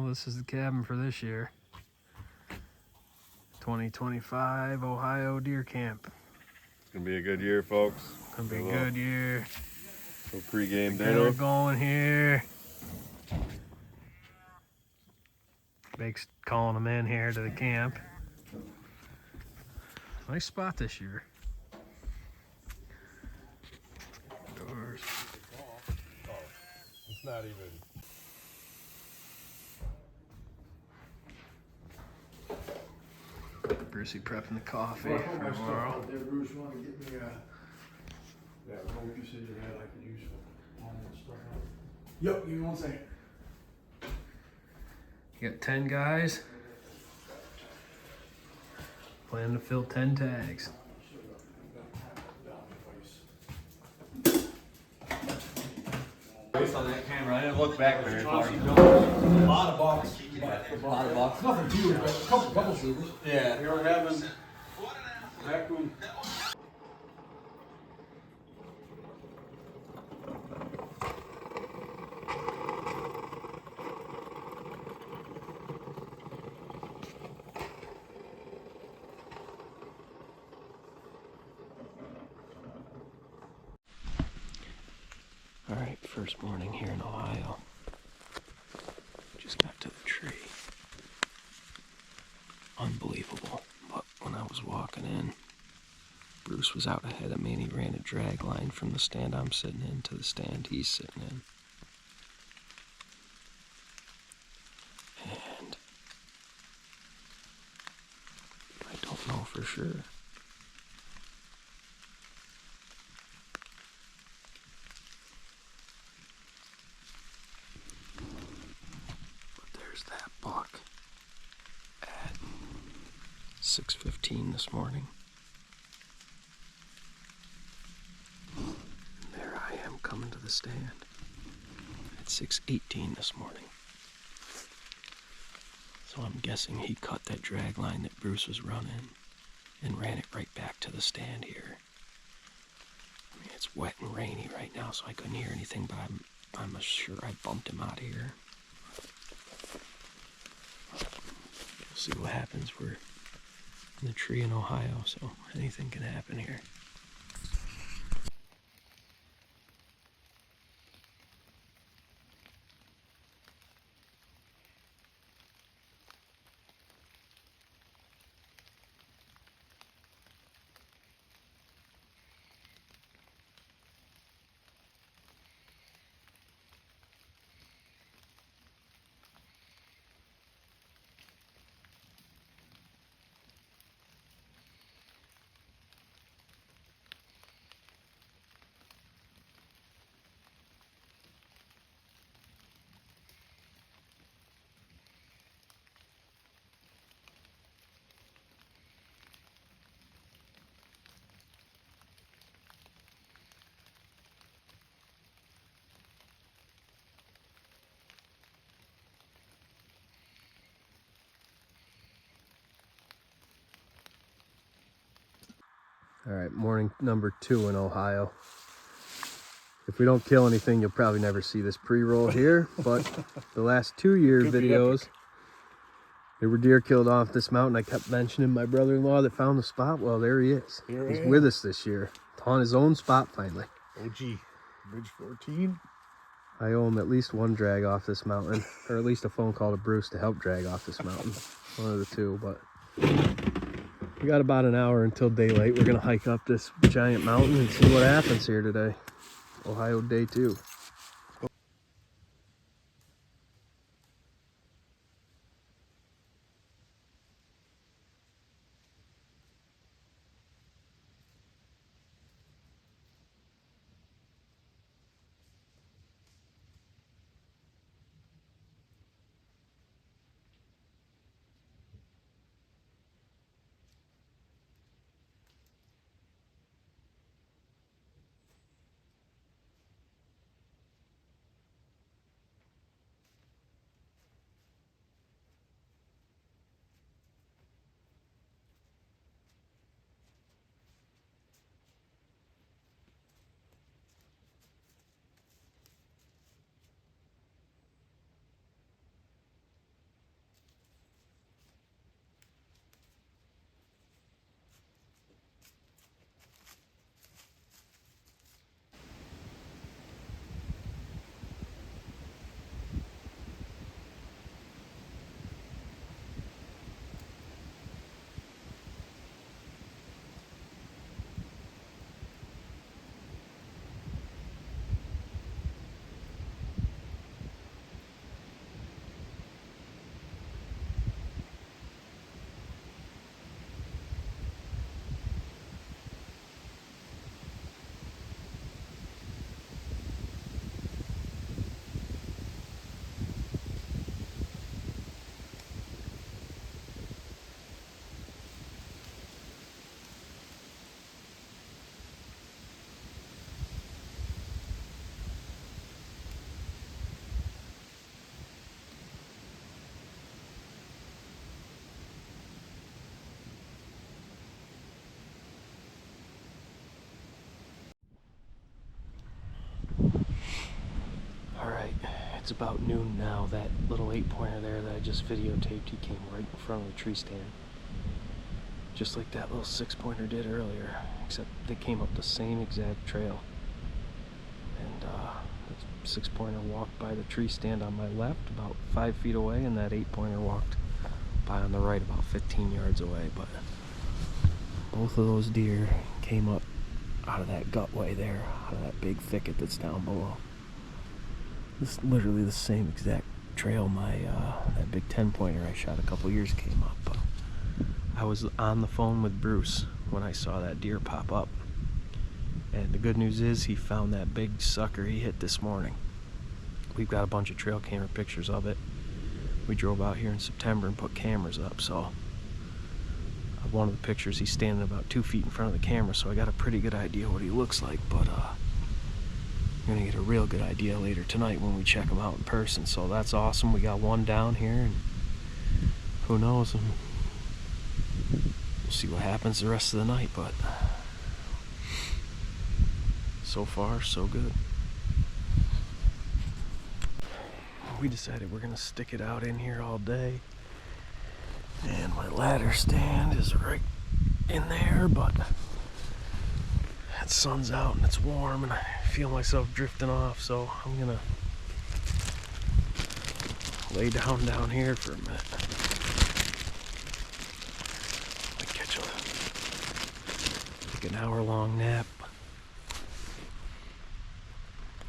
this is the cabin for this year. 2025 Ohio Deer Camp. It's gonna be a good year, folks. Gonna be a good year. No pre-game Dinner dinner. going here. Bake's calling them in here to the camp. Nice spot this year. Doors. It's not even. Brucey prepping the coffee for tomorrow. Bruce, you want to get me that rope you said you had I could use for all that stuff? Yep, give me 1 second. You got 10 guys. Plan to fill 10 tags. Based on that camera, I didn't look back very far. A lot of bucks. A lot of bucks. Nothing huge, but a couple silvers. Yeah. We are having vacuum. All right, first morning here in Ohio. Just got to the tree. Unbelievable. But when I was walking in, Bruce was out ahead of me and he ran a drag line from the stand I'm sitting in to the stand he's sitting in. And I don't know for sure. There's that buck at 6:15 this morning. And there I am coming to the stand at 6:18 this morning. So I'm guessing he cut that drag line that Bruce was running and ran it right back to the stand here. I mean, it's wet and rainy right now, so I couldn't hear anything, but I'm sure I bumped him out of here. We'll see what happens. We're in the tree in Ohio, so anything can happen here. All right, morning number 2 in Ohio. If we don't kill anything, you'll probably never see this pre-roll here, but the last 2 year videos, there were deer killed off this mountain. I kept mentioning my brother-in-law that found the spot. Well, there he is. He's with us this year. On his own spot finally. OG, Bridge 14. I owe him at least one drag off this mountain, or at least a phone call to Bruce to help drag off this mountain. One of the two, but we got about an hour until daylight. We're gonna hike up this giant mountain and see what happens here today. Ohio day 2. It's about noon now. That little 8-pointer there that I just videotaped, he came right in front of the tree stand. Just like that little 6-pointer did earlier, except they came up the same exact trail. And the 6-pointer walked by the tree stand on my left about 5 feet away, and that 8-pointer walked by on the right about 15 yards away. But both of those deer came up out of that gutway there, out of that big thicket that's down below. This is literally the same exact trail my that big 10-pointer I shot a couple years came up. But I was on the phone with Bruce when I saw that deer pop up. And the good news is he found that big sucker he hit this morning. We've got a bunch of trail camera pictures of it. We drove out here in September and put cameras up, so one of the pictures he's standing about 2 feet in front of the camera, so I got a pretty good idea what he looks like. But we're gonna get a real good idea later tonight when we check him out in person. So that's awesome. We got one down here, and who knows, and we'll see what happens the rest of the night. But so far so good. We decided we're gonna stick it out in here all day, and my ladder stand is right in there, but that sun's out and it's warm and I feel myself drifting off, so I'm gonna lay down here for a minute. I catch take an hour-long nap.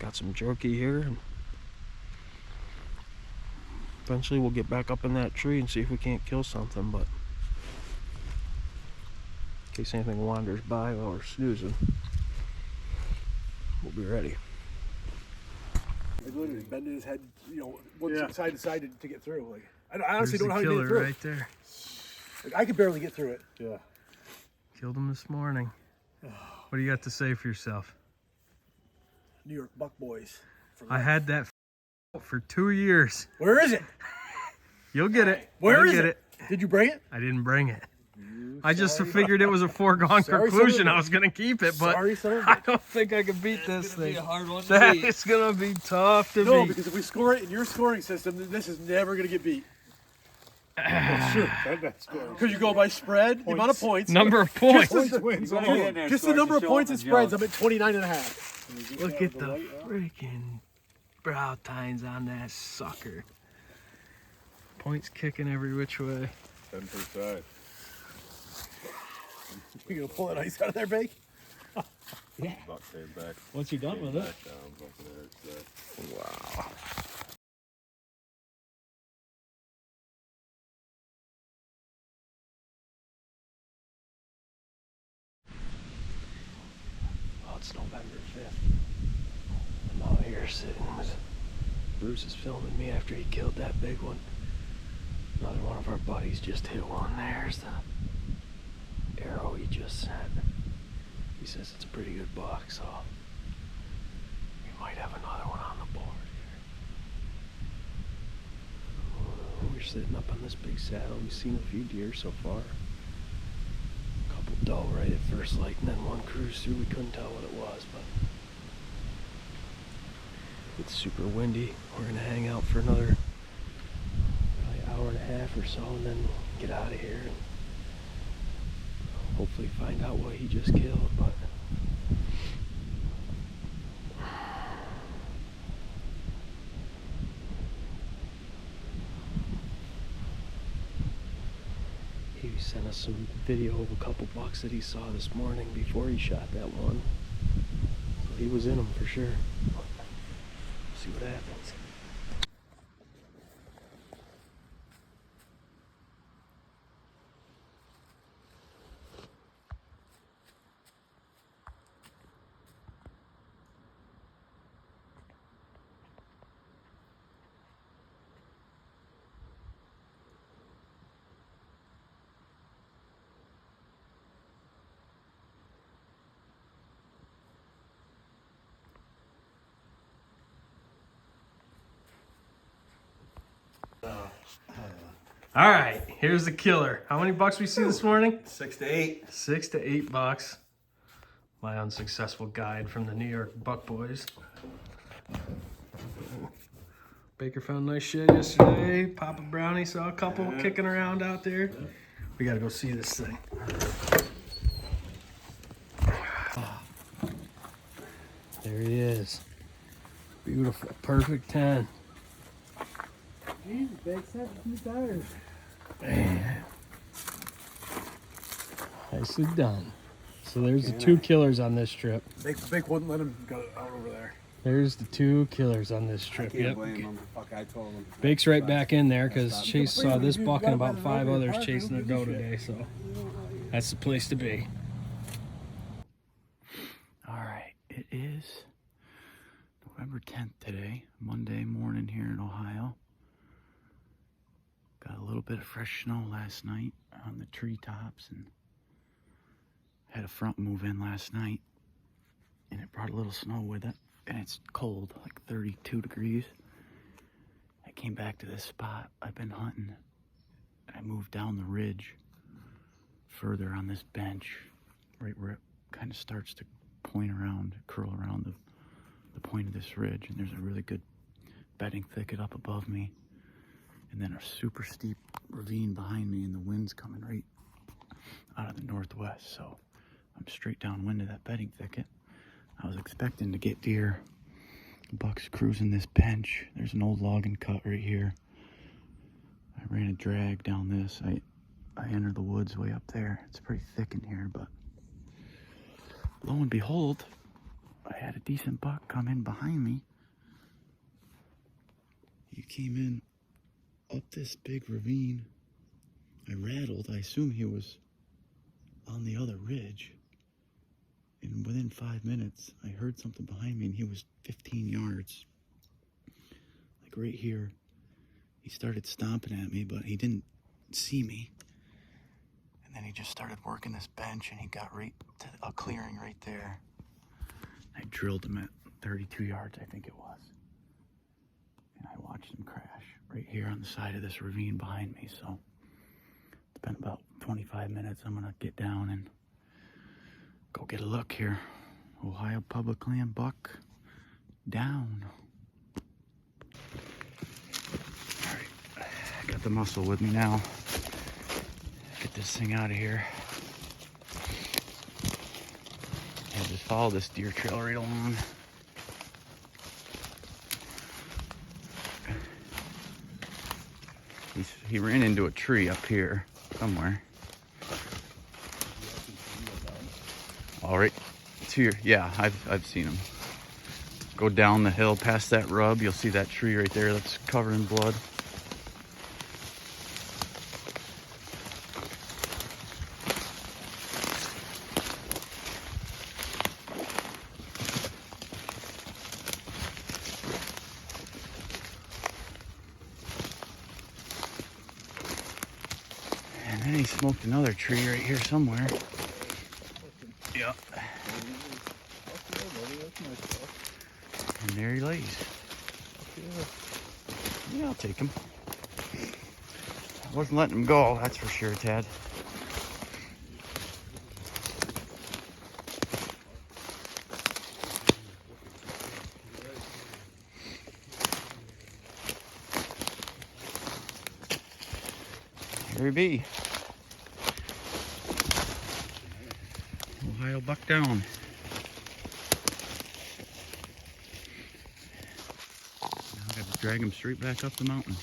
Got some jerky here, and eventually we'll get back up in that tree and see if we can't kill something, but in case anything wanders by while we're snoozing, we'll be ready. Like literally bending his head, Yeah. side to side to get through. Like I honestly don't know how he made Killer it through. right there. Like, I could barely get through it. Yeah. Killed him this morning. What do you got to say for yourself? New York Buck Boys. I had that for 2 years. Where is it? You'll get it. Where You'll is get it? Did you bring it? I didn't bring it. I just figured it was a foregone Sorry, conclusion. son of a- I was gonna keep it, but Sorry, son of a- I don't think I can beat this It's gonna be thing. a hard one to That beat. is gonna be tough to No, beat. because if we score it in your scoring system, then this is never going to get beat. That's true. That's good. Because you go by spread, the amount of points. Number of points. Just the, Wins gotta all. get in there, just the Sparky, number of show points them and the spreads, jump. I'm at 29.5. Look at the freaking brow tines on that sucker. Points kicking every which way. 10%. You going to pull that ice out of there, Bake? Yeah. Buck came back. Once you're done with it. Back down. Buck there, Wow. Well, it's November 5th. I'm out here sitting with Bruce is filming me after he killed that big one. Another one of our buddies just hit one. There's the arrow he just sent. He says it's a pretty good buck, so we might have another one on the board here. We're sitting up on this big saddle. We've seen a few deer so far. A couple doe right at first light, and then one cruise through. We couldn't tell what it was, but it's super windy. We're gonna hang out for another probably hour and a half or so, and then get out of here and hopefully find out what he just killed. But he sent us some video of a couple bucks that he saw this morning before he shot that one. So he was in them for sure. See what happens. All right, here's the killer. How many bucks we see this morning? 6 to 8. 6 to 8 bucks. My unsuccessful guide from the New York Buck Boys. Baker found a nice shed yesterday. Papa Brownie saw a couple kicking around out there. We gotta go see this thing. There he is. Beautiful, perfect 10. Jeez, big 17 tires. Man. Nicely done. So there's the 2 killers on this trip. Big wouldn't let him go out over there. There's the 2 killers on this I trip. can't Yep. blame him. Fuck, I told him. Bake's right back in there because Chase saw this buck and about 5 others chasing their doe today, so that's the place to be. All right, it is November 10th today, Monday morning here in Ohio. Got a little bit of fresh snow last night on the treetops and had a front move in last night and it brought a little snow with it and it's cold, like 32 degrees. I came back to this spot I've been hunting and I moved down the ridge further on this bench right where it kind of starts to point around, curl around the point of this ridge, and there's a really good bedding thicket up above me and then a super steep ravine behind me and the wind's coming right out of the northwest, so I'm straight downwind of that bedding thicket. I was expecting to get deer. Buck's cruising this bench. There's an old logging cut right here. I ran a drag down this. I entered the woods way up there. It's pretty thick in here, but lo and behold, I had a decent buck come in behind me. He came in up this big ravine. I rattled. I assume he was on the other ridge. And within 5 minutes, I heard something behind me and he was 15 yards. Like right here. He started stomping at me, but he didn't see me. And then he just started working this bench and he got right to a clearing right there. I drilled him at 32 yards, I think it was. And I watched him crash right here on the side of this ravine behind me. So it's been about 25 minutes. I'm gonna get down and go get a look here. Ohio public land buck down. All right, I got the muscle with me now. Get this thing out of here. And just follow this deer trail right along. He ran into a tree up here somewhere. All right, to your, yeah, I've seen him. Go down the hill past that rub. You'll see that tree right there that's covered in blood. And then he smoked another tree right here somewhere. Yep. And there he lays. Yeah, I'll take him. I wasn't letting him go, that's for sure, Tad. Here he be. Ohio buck down. Now I got to drag him straight back up the mountain.